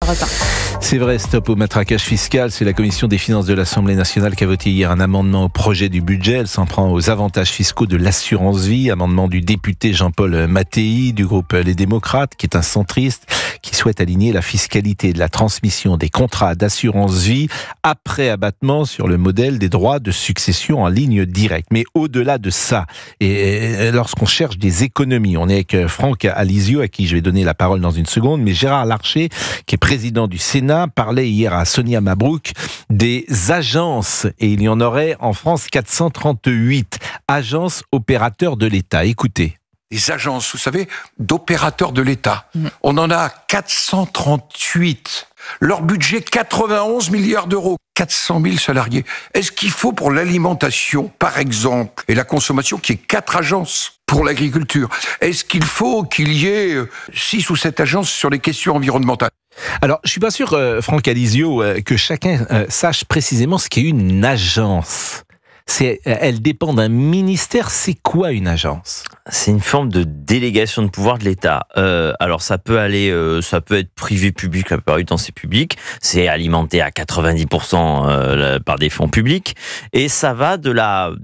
Europe 1. C'est vrai, stop au matraquage fiscal. C'est la commission des finances de l'Assemblée nationale qui a voté hier un amendement au projet du budget. Elle s'en prend aux avantages fiscaux de l'assurance vie. Amendement du député Jean-Paul Mattei du groupe Les Démocrates, qui est un centriste, qui souhaite aligner la fiscalité de la transmission des contrats d'assurance vie après abattement sur le modèle des droits de succession en ligne directe. Mais au-delà de ça, et lorsqu'on cherche des économies, on est avec Franck Alizio, à qui je vais donner la parole dans une seconde, mais Gérard Larcher, qui est président du Sénat, parlait hier à Sonia Mabrouk des agences, et il y en aurait en France 438 agences opérateurs de l'État. Écoutez. Les agences, vous savez, d'opérateurs de l'État. On en a 438. Leur budget, 91 milliards d'euros. 400 000 salariés. Est-ce qu'il faut pour l'alimentation, par exemple, et la consommation, qu'il y ait 4 agences pour l'agriculture? Est-ce qu'il faut qu'il y ait 6 ou 7 agences sur les questions environnementales? Alors, je suis pas sûr, Franck Alizio, que chacun sache précisément ce qu'est une agence. Elle dépend d'un ministère. C'est quoi une agence? C'est une forme de délégation de pouvoir de l'État. Alors ça peut être privé-public, la plupart du temps c'est public. C'est alimenté à 90% par des fonds publics, et ça va d'un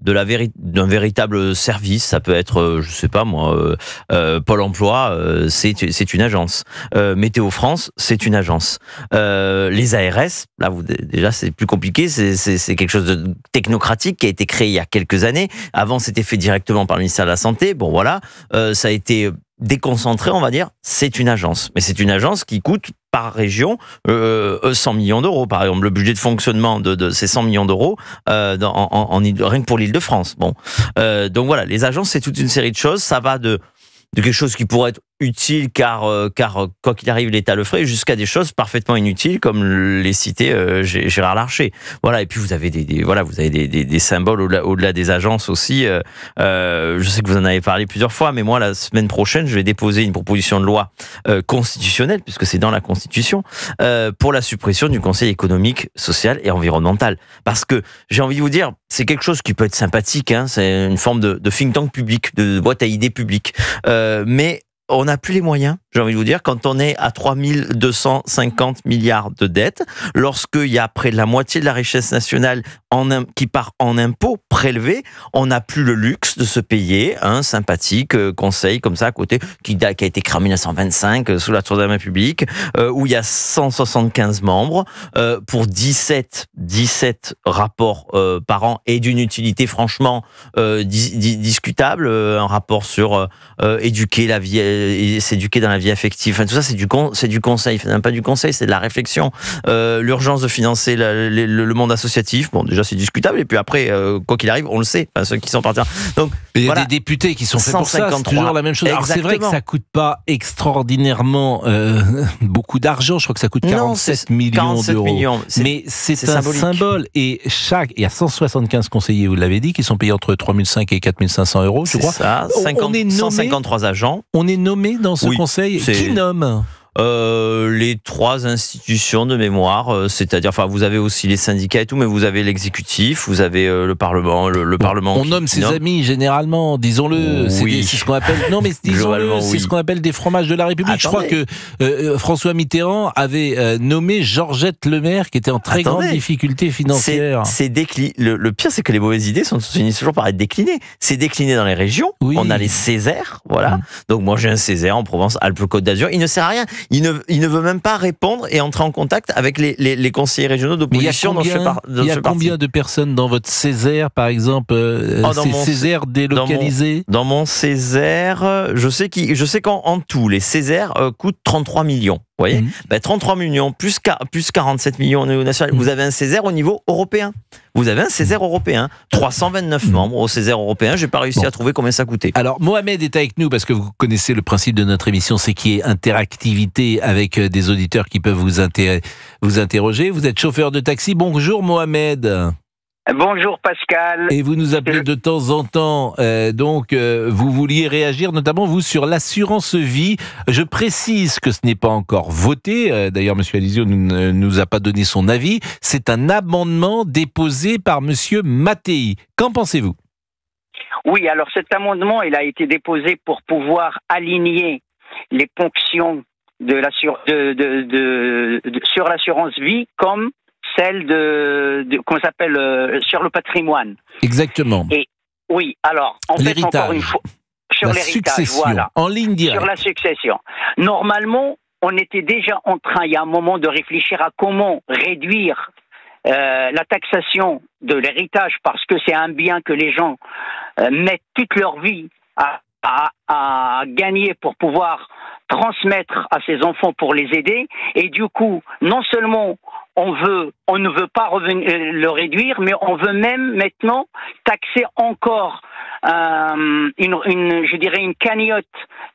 véritable service. Ça peut être, je sais pas moi, Pôle Emploi, c'est une agence. Météo France, c'est une agence. Les ARS, là déjà c'est plus compliqué. C'est quelque chose de technocratique qui a été créé il y a quelques années. Avant, c'était fait directement par le ministère de la Santé. Bon, voilà, ça a été déconcentré, on va dire. C'est une agence. Mais c'est une agence qui coûte par région 100 millions d'euros. Par exemple, le budget de fonctionnement de ces 100 millions d'euros rien que pour l'Île-de-France. Bon, donc voilà, les agences, c'est toute une série de choses. Ça va de quelque chose qui pourrait être utile car quoi qu'il arrive l'État le ferait, jusqu'à des choses parfaitement inutiles comme les citait Gérard Larcher. Voilà, et puis vous avez des symboles au-delà des agences aussi. Je sais que vous en avez parlé plusieurs fois, mais moi la semaine prochaine je vais déposer une proposition de loi constitutionnelle, puisque c'est dans la Constitution, pour la suppression du Conseil économique, social et environnemental. Parce que j'ai envie de vous dire, c'est quelque chose qui peut être sympathique, hein, c'est une forme de think tank public, de boîte à idées publique, mais on n'a plus les moyens, j'ai envie de vous dire, quand on est à 3250 milliards de dettes, lorsqu'il y a près de la moitié de la richesse nationale qui part en impôts prélevés, on n'a plus le luxe de se payer un sympathique conseil comme ça à côté, qui a été créé en 1925 sous la Tour de la République, où il y a 175 membres, pour 17 rapports par an, et d'une utilité franchement discutable, un rapport sur éduquer la vie, et s'éduquer dans la vie affective. Enfin, tout ça, c'est du conseil. Enfin, même pas du conseil, c'est de la réflexion. L'urgence de financer le monde associatif. Bon, déjà, c'est discutable. Et puis après, quoi qu'il arrive, on le sait. Enfin, ceux qui sont partis. Donc, il y a des députés qui sont faits pour ça. C'est toujours la même chose. Alors, c'est vrai que ça coûte pas extraordinairement beaucoup d'argent. Je crois que ça coûte 47 millions d'euros. Mais c'est un symbole. Et il y a 175 conseillers, vous l'avez dit, qui sont payés entre 3500 et 4500 euros, je crois. C'est ça. 153 agents. On est nommé dans ce conseil. Qui nomme ? Les 3 institutions de mémoire, c'est-à-dire, enfin, vous avez aussi les syndicats et tout, mais vous avez l'exécutif, vous avez le Parlement, le Parlement. On nomme ses amis généralement, disons-le. Oui. C'est ce qu'on appelle. Non, mais disons-le, c'est ce qu'on appelle des fromages de la République. Attendez. Je crois que François Mitterrand avait nommé Georgette Lemaire, qui était en très grande difficulté financière. Le pire, c'est que les mauvaises idées finissent toujours par être déclinées. C'est décliné dans les régions. Oui. On a les Césaires, voilà. Donc moi, j'ai un Césaire en Provence, Alpes-Côte d'Azur. Il ne sert à rien. Il ne veut même pas répondre et entrer en contact avec les conseillers régionaux d'opposition. Il y a combien de personnes dans votre Césaire, par exemple, ces Césaires délocalisés? Dans mon Césaire, je sais qu'en tout, les Césaires coûtent 33 millions. Vous voyez, 33 millions plus 47 millions au niveau national. Vous avez un Césaire au niveau européen. Vous avez un Césaire européen. 329 membres au Césaire européen. J'ai pas réussi à trouver combien ça coûtait. Alors, Mohamed est avec nous parce que vous connaissez le principe de notre émission, c'est qu'il y ait interactivité avec des auditeurs qui peuvent vous interroger. Vous êtes chauffeur de taxi. Bonjour Mohamed. Bonjour Pascal. Et vous nous appelez de temps en temps, donc vous vouliez réagir notamment vous sur l'assurance vie. Je précise que ce n'est pas encore voté, d'ailleurs monsieur Alizio ne nous a pas donné son avis. C'est un amendement déposé par monsieur Mattei. Qu'en pensez-vous? Oui, alors cet amendement il a été déposé pour pouvoir aligner les ponctions sur l'assurance vie comme celle comment ça s'appelle sur le patrimoine. Exactement. Et oui, alors en fait encore une fois sur la l'héritage, succession, voilà, en ligne directe. sur la succession. Normalement, on était déjà en train, il y a un moment, de réfléchir à comment réduire la taxation de l'héritage, parce que c'est un bien que les gens mettent toute leur vie à gagner pour pouvoir transmettre à ses enfants pour les aider. Et du coup, non seulement on ne veut pas le réduire, mais on veut même maintenant taxer encore je dirais une cagnotte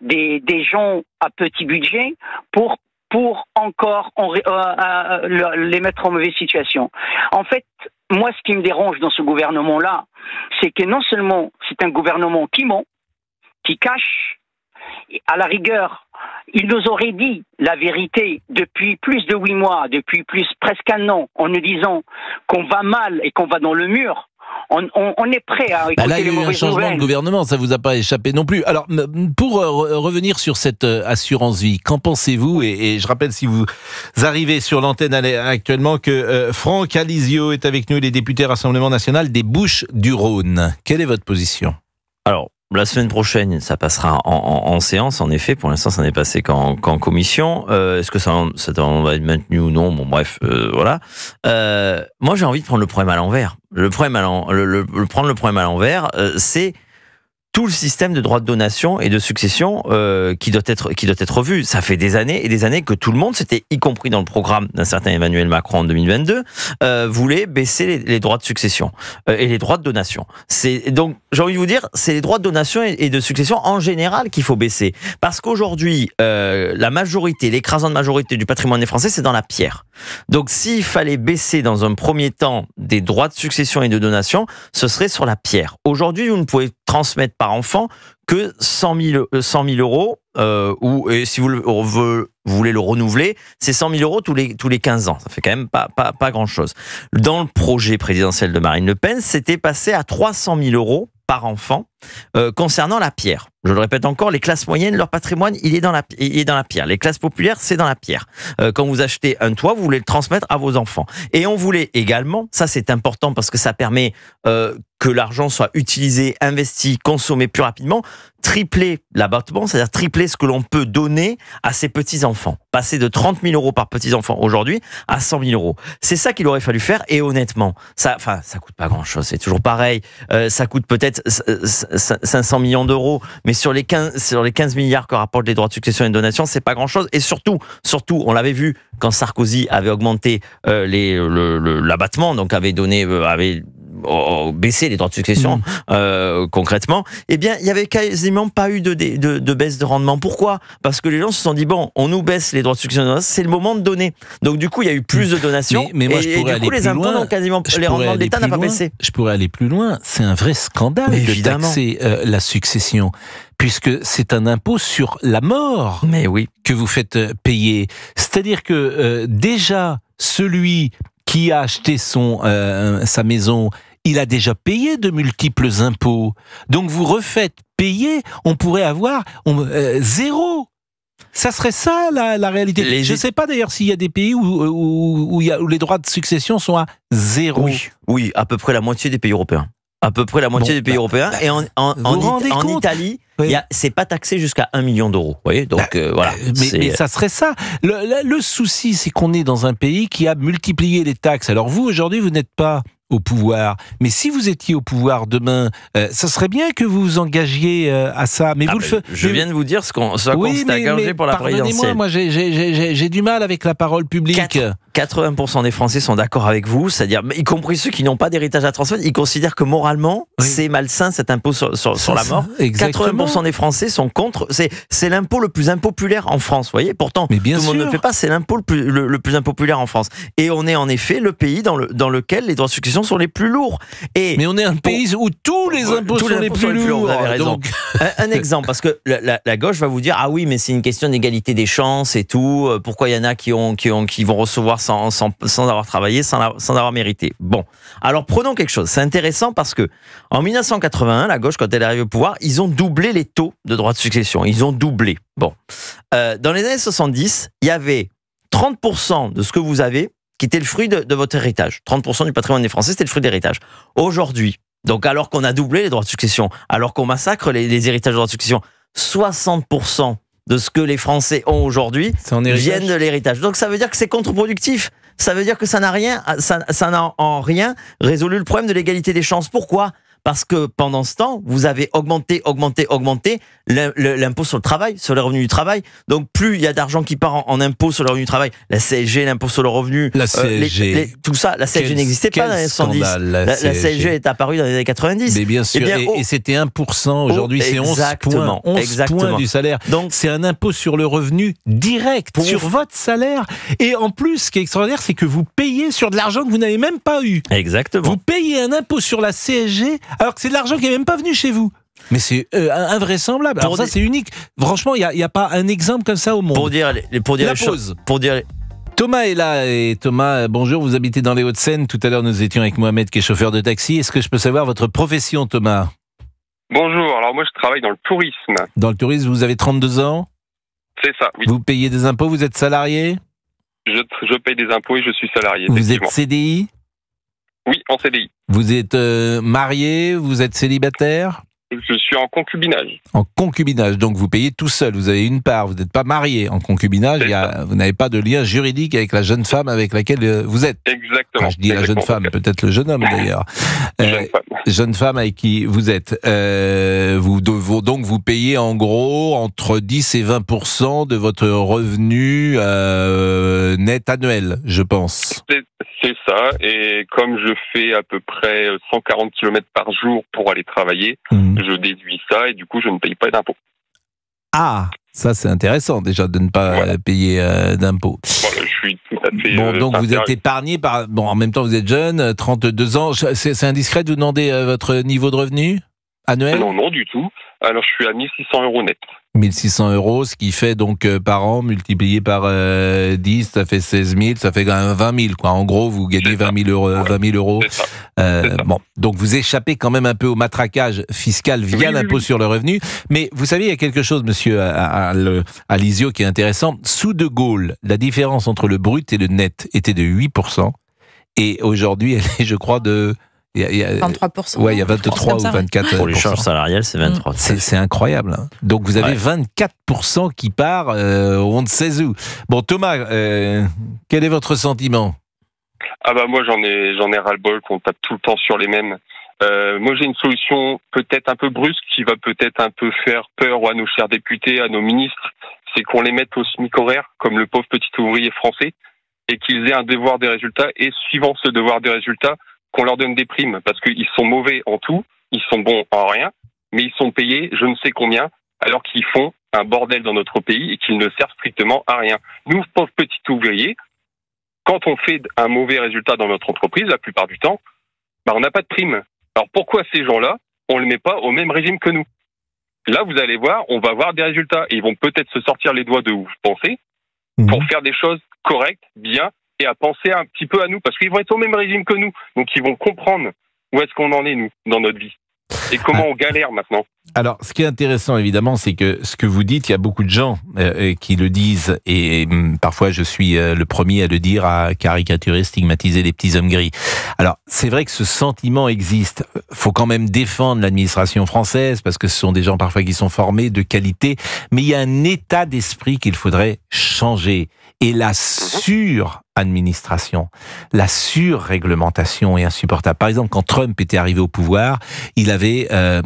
des gens à petit budget pour encore les mettre en mauvaise situation. En fait, moi, ce qui me dérange dans ce gouvernement-là, c'est que non seulement c'est un gouvernement qui ment, qui cache, à la rigueur, il nous aurait dit la vérité depuis plus de 8 mois, depuis presque un an, en nous disant qu'on va mal et qu'on va dans le mur. On est prêt à écouter là, il y a les eu un mauvaises changement nouvelles. de gouvernement, ça vous a pas échappé non plus. Alors, pour revenir sur cette assurance vie, qu'en pensez-vous ? Et je rappelle, si vous arrivez sur l'antenne actuellement, que Franck Alizio est avec nous, il est député Rassemblement National des Bouches-du-Rhône. Quelle est votre position ? Alors, la semaine prochaine, ça passera en séance, en effet. Pour l'instant, ça n'est passé qu'en commission. Est-ce que ça va être maintenu ou non ? Bon, bref, voilà. Moi, j'ai envie de prendre le problème à l'envers. Prendre le problème à l'envers, c'est tout le système de droits de donation et de succession qui doit être revu. Ça fait des années et des années que tout le monde, c'était y compris dans le programme d'un certain Emmanuel Macron en 2022, voulait baisser les droits de succession et les droits de donation. Donc, j'ai envie de vous dire, c'est les droits de donation et de succession en général qu'il faut baisser. Parce qu'aujourd'hui, la majorité, l'écrasante majorité du patrimoine des Français, c'est dans la pierre. Donc, s'il fallait baisser dans un premier temps des droits de succession et de donation, ce serait sur la pierre. Aujourd'hui, vous ne pouvez transmettre par enfant que 100 000 euros, et si vous voulez le renouveler, c'est 100 000 euros tous les 15 ans. Ça fait quand même pas grand-chose. Dans le projet présidentiel de Marine Le Pen, c'était passé à 300 000 euros par enfant concernant la pierre. Je le répète encore, les classes moyennes, leur patrimoine, il est dans la pierre. Les classes populaires, c'est dans la pierre. Quand vous achetez un toit, vous voulez le transmettre à vos enfants. Et on voulait également, ça c'est important parce que ça permet que l'argent soit utilisé, investi, consommé plus rapidement, tripler l'abattement, c'est-à-dire tripler ce que l'on peut donner à ses petits-enfants. Passer de 30 000 euros par petit-enfant aujourd'hui à 100 000 euros. C'est ça qu'il aurait fallu faire et honnêtement, ça coûte pas grand-chose, c'est toujours pareil. Ça coûte peut-être 500 millions d'euros, mais sur les 15 milliards que rapportent les droits de succession et de donation, c'est pas grand-chose. Et surtout, on l'avait vu quand Sarkozy avait augmenté l'abattement, donc avait baissé les droits de succession concrètement, eh bien il y avait quasiment pas eu de baisse de rendement. Pourquoi ? Parce que les gens se sont dit bon, on nous baisse les droits de succession, c'est le moment de donner. Donc du coup il y a eu plus de donations, mais moi, je pourrais et du coup les impôts n'ont quasiment, les rendements de l'État n'ont pas baissé. Je pourrais aller plus loin. C'est un vrai scandale de taxer la succession, puisque c'est un impôt sur la mort. Mais oui, que vous faites payer. C'est-à-dire que déjà celui qui a acheté sa maison, il a déjà payé de multiples impôts. Donc vous refaites payer, on pourrait avoir zéro. Ça serait ça la réalité. Je ne sais pas d'ailleurs s'il y a des pays où les droits de succession sont à zéro. Oui, à peu près la moitié des pays européens. À peu près la moitié des pays européens. Et en Italie, oui. C'est pas taxé jusqu'à 1 million d'euros. Vous voyez, donc voilà. Mais ça serait ça. Le souci, c'est qu'on est dans un pays qui a multiplié les taxes. Alors vous, aujourd'hui, vous n'êtes pas au pouvoir. Mais si vous étiez au pouvoir demain, ça serait bien que vous vous engagiez à ça. Mais vous le faites. Je viens de vous dire ce qu'on s'est engagé pour la présidentielle. Moi, j'ai du mal avec la parole publique. 80% des Français sont d'accord avec vous, c'est-à-dire, y compris ceux qui n'ont pas d'héritage à transmettre, ils considèrent que moralement, c'est malsain cet impôt sur la mort. Exactement. 80% des Français sont contre. C'est l'impôt le plus impopulaire en France, vous voyez. Pourtant, tout le monde ne le fait pas. C'est l'impôt le plus impopulaire en France. Et on est en effet le pays dans lequel les droits de succession sont les plus lourds. Mais on est un pays où tous les impôts sont les plus lourds. Vous avez raison. Donc... un exemple, parce que la gauche va vous dire ah oui, mais c'est une question d'égalité des chances et tout. Pourquoi il y en a qui vont recevoir sans avoir travaillé, sans avoir mérité. Bon, alors prenons quelque chose. C'est intéressant parce que en 1981, la gauche, quand elle est arrivée au pouvoir, ils ont doublé les taux de droits de succession. Ils ont doublé. Bon, dans les années 70, il y avait 30% de ce que vous avez qui était le fruit de votre héritage. 30% du patrimoine des Français, c'était le fruit d'héritage. Aujourd'hui, donc alors qu'on a doublé les droits de succession, alors qu'on massacre les héritages de droits de succession, 60% de ce que les Français ont aujourd'hui viennent de l'héritage. Donc ça veut dire que c'est contre-productif. Ça veut dire que ça n'a en rien résolu le problème de l'égalité des chances. Pourquoi ? Parce que pendant ce temps, vous avez augmenté l'impôt sur le travail, sur les revenus du travail. Donc plus il y a d'argent qui part en impôt sur le revenu du travail, la CSG, l'impôt sur le revenu, la CSG, tout ça, la CSG n'existait pas dans les années 70. La CSG est apparue dans les années 90. Mais bien sûr, et c'était 1%, aujourd'hui c'est 11 points. 11 points du salaire. Donc c'est un impôt sur le revenu direct, sur votre salaire. Et en plus, ce qui est extraordinaire, c'est que vous payez sur de l'argent que vous n'avez même pas eu. Exactement. Vous payez un impôt sur la CSG alors que c'est de l'argent qui n'est même pas venu chez vous. Mais c'est invraisemblable. Alors ça, c'est unique. Franchement, il n'y a pas un exemple comme ça au monde. Pour dire la pause. Thomas est là. Et Thomas, bonjour, vous habitez dans les Hauts-de-Seine. Tout à l'heure, nous étions avec Mohamed, qui est chauffeur de taxi. Est-ce que je peux savoir votre profession, Thomas ? Bonjour, alors moi je travaille dans le tourisme. Dans le tourisme, vous avez 32 ans ? C'est ça, oui. Vous payez des impôts, vous êtes salarié ? Je paye des impôts et je suis salarié. Vous êtes CDI ? Oui, en CDI. Vous êtes marié, vous êtes célibataire ? Je suis en concubinage. En concubinage, donc vous payez tout seul, vous avez une part, vous n'êtes pas marié. En concubinage, vous n'avez pas de lien juridique avec la jeune femme avec laquelle vous êtes. Exactement. Quand je dis la jeune femme, peut-être le jeune homme d'ailleurs. Jeune femme avec qui vous êtes. Donc vous payez en gros entre 10 et 20% de votre revenu net annuel, je pense. C'est ça, et comme je fais à peu près 140 km par jour pour aller travailler, je déduis ça et du coup je ne paye pas d'impôts. Ah, ça c'est intéressant déjà de ne pas payer d'impôts. Voilà, je suis tout à fait... Bon, donc vous êtes épargné par... Bon, en même temps vous êtes jeune, 32 ans, c'est indiscret de vous demander votre niveau de revenu annuel ? Non, du tout. Alors je suis à 1 600 € net. 1 600 €, ce qui fait donc par an, multiplié par 10, ça fait 16 000, ça fait quand même 20 000. Quoi. En gros, vous gagnez 20 000 €. 20 000 €. Bon, donc vous échappez quand même un peu au matraquage fiscal via l'impôt sur le revenu. Mais vous savez, il y a quelque chose, monsieur Alizio, qui est intéressant. Sous De Gaulle, la différence entre le brut et le net était de 8%. Et aujourd'hui, elle est, je crois, de... 23%. Ouais, il y a 23 ou 24%. Pour les charges salariales, c'est 23%. C'est incroyable. Hein. Donc vous avez 24% qui part, on ne sait où. Bon, Thomas, quel est votre sentiment ? Ah bah moi j'en ai ras-le-bol qu'on tape tout le temps sur les mêmes. Moi j'ai une solution peut-être un peu brusque qui va peut-être un peu faire peur à nos chers députés, à nos ministres, c'est qu'on les mette au SMIC horaire, comme le pauvre petit ouvrier français, et qu'ils aient un devoir des résultats, et suivant ce devoir des résultats, qu'on leur donne des primes, parce qu'ils sont mauvais en tout, ils sont bons en rien, mais ils sont payés je ne sais combien, alors qu'ils font un bordel dans notre pays et qu'ils ne servent strictement à rien. Nous, pauvres petits ouvriers, quand on fait un mauvais résultat dans notre entreprise, la plupart du temps, on n'a pas de prime. Alors pourquoi ces gens-là, on ne les met pas au même régime que nous ? Là, vous allez voir, on va voir des résultats, et ils vont peut-être se sortir les doigts de où vous pensez, pour faire des choses correctes, bien, et à penser un petit peu à nous, parce qu'ils vont être au même régime que nous, donc ils vont comprendre où est-ce qu'on en est, nous, dans notre vie, et comment on galère maintenant. Alors, ce qui est intéressant, évidemment, c'est que ce que vous dites, il y a beaucoup de gens qui le disent, et parfois je suis le premier à le dire, à caricaturer, stigmatiser les petits hommes gris. Alors, c'est vrai que ce sentiment existe. Faut quand même défendre l'administration française, parce que ce sont des gens parfois qui sont formés, de qualité, mais il y a un état d'esprit qu'il faudrait changer. Et la suradministration, la surréglementation est insupportable. Par exemple, quand Trump était arrivé au pouvoir, il avait fait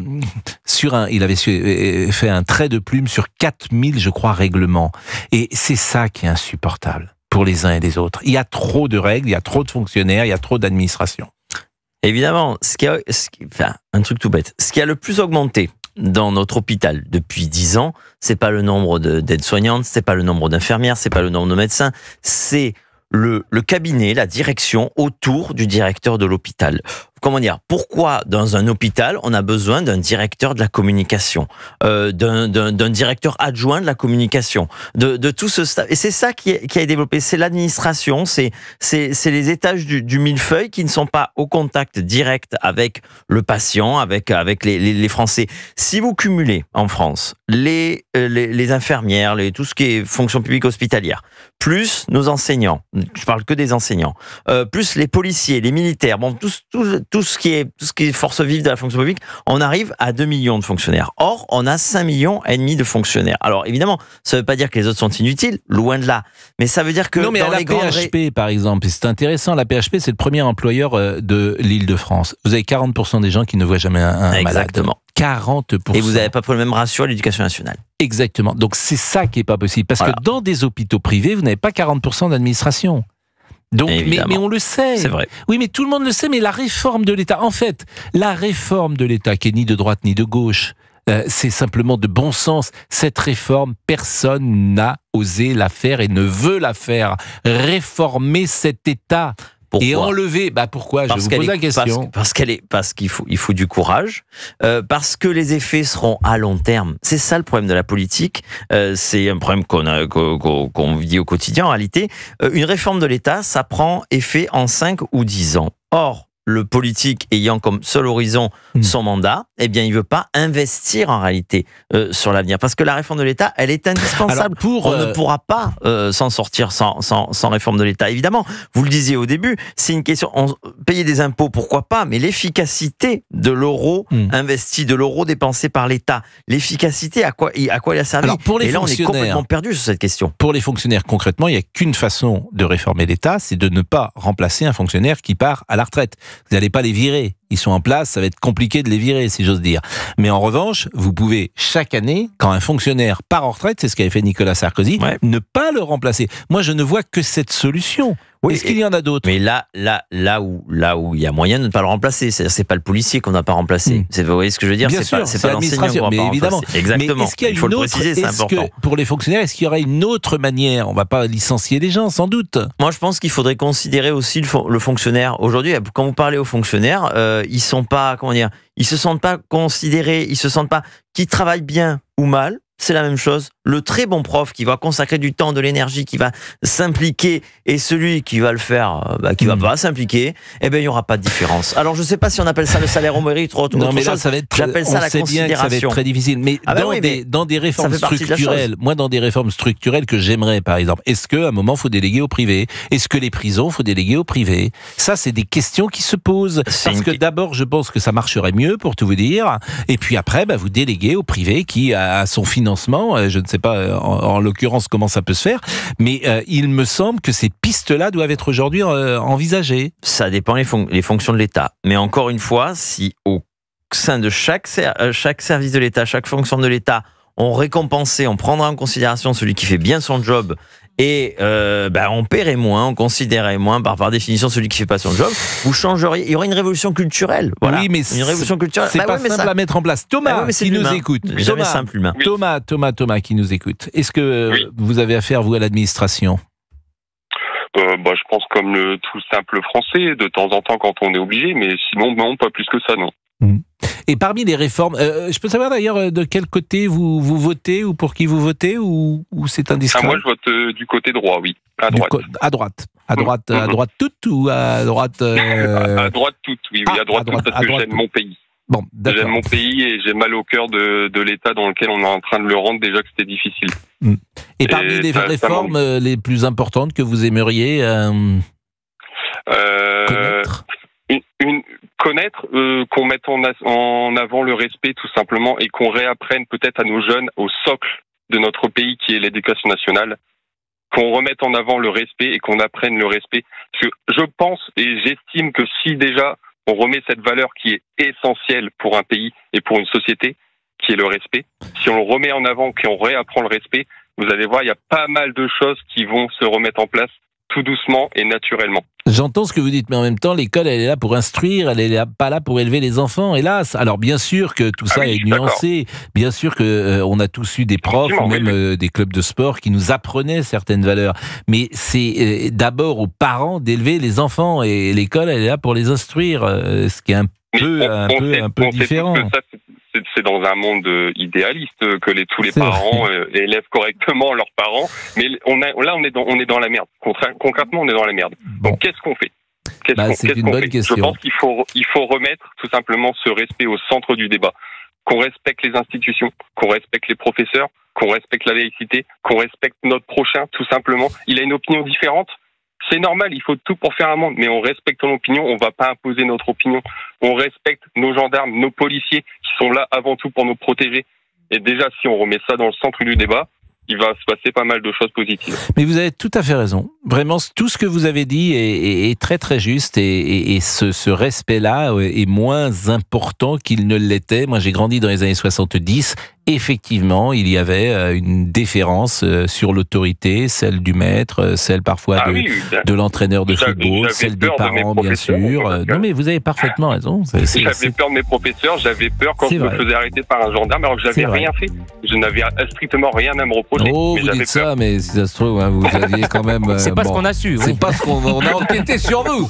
un trait de plume sur 4000, je crois, règlements. Et c'est ça qui est insupportable pour les uns et les autres. Il y a trop de règles, il y a trop de fonctionnaires, il y a trop d'administration. Évidemment, un truc tout bête. Ce qui a le plus augmenté dans notre hôpital depuis 10 ans, c'est pas le nombre d'aides-soignantes, c'est pas le nombre d'infirmières, c'est pas le nombre de médecins, c'est le cabinet, la direction autour du directeur de l'hôpital. comment dire, pourquoi dans un hôpital on a besoin d'un directeur de la communication, d'un directeur adjoint de la communication, de tout ce staff. Et c'est ça qui a développé, c'est l'administration, c'est les étages du millefeuille qui ne sont pas au contact direct avec le patient, avec les Français. Si vous cumulez en France les infirmières, tout ce qui est fonction publique hospitalière, plus nos enseignants, je parle que des enseignants, plus les policiers, les militaires, bon, tout ce qui est force vive de la fonction publique, on arrive à 2 millions de fonctionnaires. Or, on a 5,5 millions de fonctionnaires. Alors, évidemment, ça ne veut pas dire que les autres sont inutiles, loin de là. Mais ça veut dire que non, mais dans à la les grandes... PHP, par exemple, c'est intéressant, la PHP, c'est le premier employeur de l'Île-de-France. Vous avez 40% des gens qui ne voient jamais un malade. Exactement. 40%. Et vous n'avez pas le même ratio à l'éducation nationale. Exactement. Donc, c'est ça qui n'est pas possible. Parce que dans des hôpitaux privés, vous n'avez pas 40% d'administration. Donc, mais on le sait. C'est vrai. Oui, mais tout le monde le sait, mais la réforme de l'État, en fait, la réforme de l'État, qui est ni de droite ni de gauche, c'est simplement de bon sens. Cette réforme, personne n'a osé la faire et ne veut la faire. Réformer cet État. Pourquoi ? Et enlever, pourquoi ? Je vous pose la question. Parce qu'il faut du courage, parce que les effets seront à long terme. C'est ça le problème de la politique. C'est un problème qu'on vit au quotidien en réalité. Une réforme de l'État, ça prend effet en 5 ou 10 ans. Or, le politique ayant comme seul horizon son mandat, eh bien, il veut pas investir en réalité sur l'avenir. Parce que la réforme de l'État, elle est indispensable. On ne pourra pas s'en sortir sans réforme de l'État. Évidemment, vous le disiez au début, c'est une question... payer des impôts, pourquoi pas, mais l'efficacité de l'euro investi, de l'euro dépensé par l'État, l'efficacité, à quoi il a servi. Alors, pour les Et là, on est complètement perdu sur cette question. Pour les fonctionnaires, concrètement, il n'y a qu'une façon de réformer l'État, c'est de ne pas remplacer un fonctionnaire qui part à la retraite. Vous n'allez pas les virer. Ils sont en place, ça va être compliqué de les virer, si j'ose dire. Mais en revanche, vous pouvez, chaque année, quand un fonctionnaire part en retraite, c'est ce qu'avait fait Nicolas Sarkozy, ne pas le remplacer. Moi, je ne vois que cette solution. Oui, est-ce qu'il y en a d'autres ? Mais là où il y a moyen de ne pas le remplacer, c'est pas le policier qu'on n'a pas remplacé. Vous voyez ce que je veux dire ? Bien sûr, c'est pas l'enseignant qu'on n'a pas évidemment. remplacé. Exactement. Mais est-ce qu'il y a il faut une le autre, préciser, c'est important. Pour les fonctionnaires, est-ce qu'il y aurait une autre manière ? On ne va pas licencier les gens, sans doute. Moi, je pense qu'il faudrait considérer aussi le fonctionnaire. Aujourd'hui, quand vous parlez aux fonctionnaires, ils sont pas, ils se sentent pas considérés, ils se sentent pas qu'ils travaillent bien ou mal. C'est la même chose. Le très bon prof qui va consacrer du temps, de l'énergie, qui va s'impliquer, et celui qui va le faire, qui va pas s'impliquer, eh ben il y aura pas de différence. Alors je sais pas si on appelle ça le salaire au mérite ou autre chose. Non, mais là, ça va être. J'appelle ça la considération. Ça va être très difficile. Mais dans des réformes structurelles, moi, dans des réformes structurelles que j'aimerais, par exemple, est-ce qu'à un moment faut déléguer au privé ? Est-ce que les prisons faut déléguer au privé ? Ça, c'est des questions qui se posent. Parce que d'abord, je pense que ça marcherait mieux, pour tout vous dire. Et puis après, vous déléguez au privé qui a son financement. Je ne sais pas en l'occurrence comment ça peut se faire, mais il me semble que ces pistes-là doivent être aujourd'hui envisagées. Ça dépend les fonctions de l'État. Mais encore une fois, si au sein de chaque service de l'État, chaque fonction de l'État, on prendra en considération celui qui fait bien son job et on paierait moins, on considérerait moins par définition celui qui fait pas son job, vous changeriez, il y aurait une révolution culturelle. Voilà. Oui, mais une révolution culturelle. C'est pas simple à mettre en place. Thomas qui nous écoute. Thomas qui nous écoute. Est-ce que vous avez affaire, vous, à l'administration ? Je pense comme le tout simple français, de temps en temps quand on est obligé, mais sinon, non, pas plus que ça, non. Et parmi les réformes, je peux savoir d'ailleurs de quel côté vous votez ou pour qui vous votez ou c'est indiscret ? Moi, je vote du côté droit, oui. À droite. À droite toute ou à droite À droite toute, oui, à droite toute, parce que j'aime mon pays. Bon, d'accord. J'aime mon pays et j'ai mal au cœur de l'état dans lequel on est en train de le rendre, déjà que c'était difficile. Et parmi les réformes les plus importantes que vous aimeriez connaître qu'on mette en avant le respect tout simplement et qu'on réapprenne peut-être à nos jeunes au socle de notre pays qui est l'éducation nationale, qu'on remette en avant le respect et qu'on apprenne le respect. Parce que je pense et j'estime que si déjà on remet cette valeur qui est essentielle pour un pays et pour une société, qui est le respect, si on le remet en avant, qu'on réapprend le respect, vous allez voir, il y a pas mal de choses qui vont se remettre en place tout doucement et naturellement. J'entends ce que vous dites, mais en même temps, l'école, elle est là pour instruire, elle est pas là pour élever les enfants, hélas. Alors, bien sûr que tout ça est nuancé, bien sûr que on a tous eu des profs, ou même des clubs de sport qui nous apprenaient certaines valeurs, mais c'est d'abord aux parents d'élever les enfants, et l'école, elle est là pour les instruire, ce qui est un peu différent. C'est dans un monde idéaliste que tous les parents élèvent correctement leurs parents, mais on est dans la merde. Concrètement, on est dans la merde. Donc, qu'est-ce qu'on fait? C'est une bonne question. Je pense qu'il faut remettre tout simplement ce respect au centre du débat. Qu'on respecte les institutions, qu'on respecte les professeurs, qu'on respecte la laïcité, qu'on respecte notre prochain, tout simplement. Il a une opinion différente. C'est normal, il faut tout pour faire un monde, mais on respecte ton opinion, on ne va pas imposer notre opinion. On respecte nos gendarmes, nos policiers, qui sont là avant tout pour nous protéger. Et déjà, si on remet ça dans le centre du débat, il va se passer pas mal de choses positives. Mais vous avez tout à fait raison. Vraiment, tout ce que vous avez dit est très très juste, et ce respect-là est moins important qu'il ne l'était. Moi, j'ai grandi dans les années 70. Effectivement, il y avait une déférence sur l'autorité, celle du maître, celle parfois de l'entraîneur de football, celle des parents, bien sûr. Non, mais vous avez parfaitement raison. J'avais peur de mes professeurs, j'avais peur quand je me faisais arrêter par un gendarme, alors que j'avais rien fait. Je n'avais strictement rien à me reprocher. Oh, vous dites ça, mais si ça se trouve, vous aviez quand même... C'est pas ce qu'on a su. C'est pas ce qu'on a enquêté sur vous.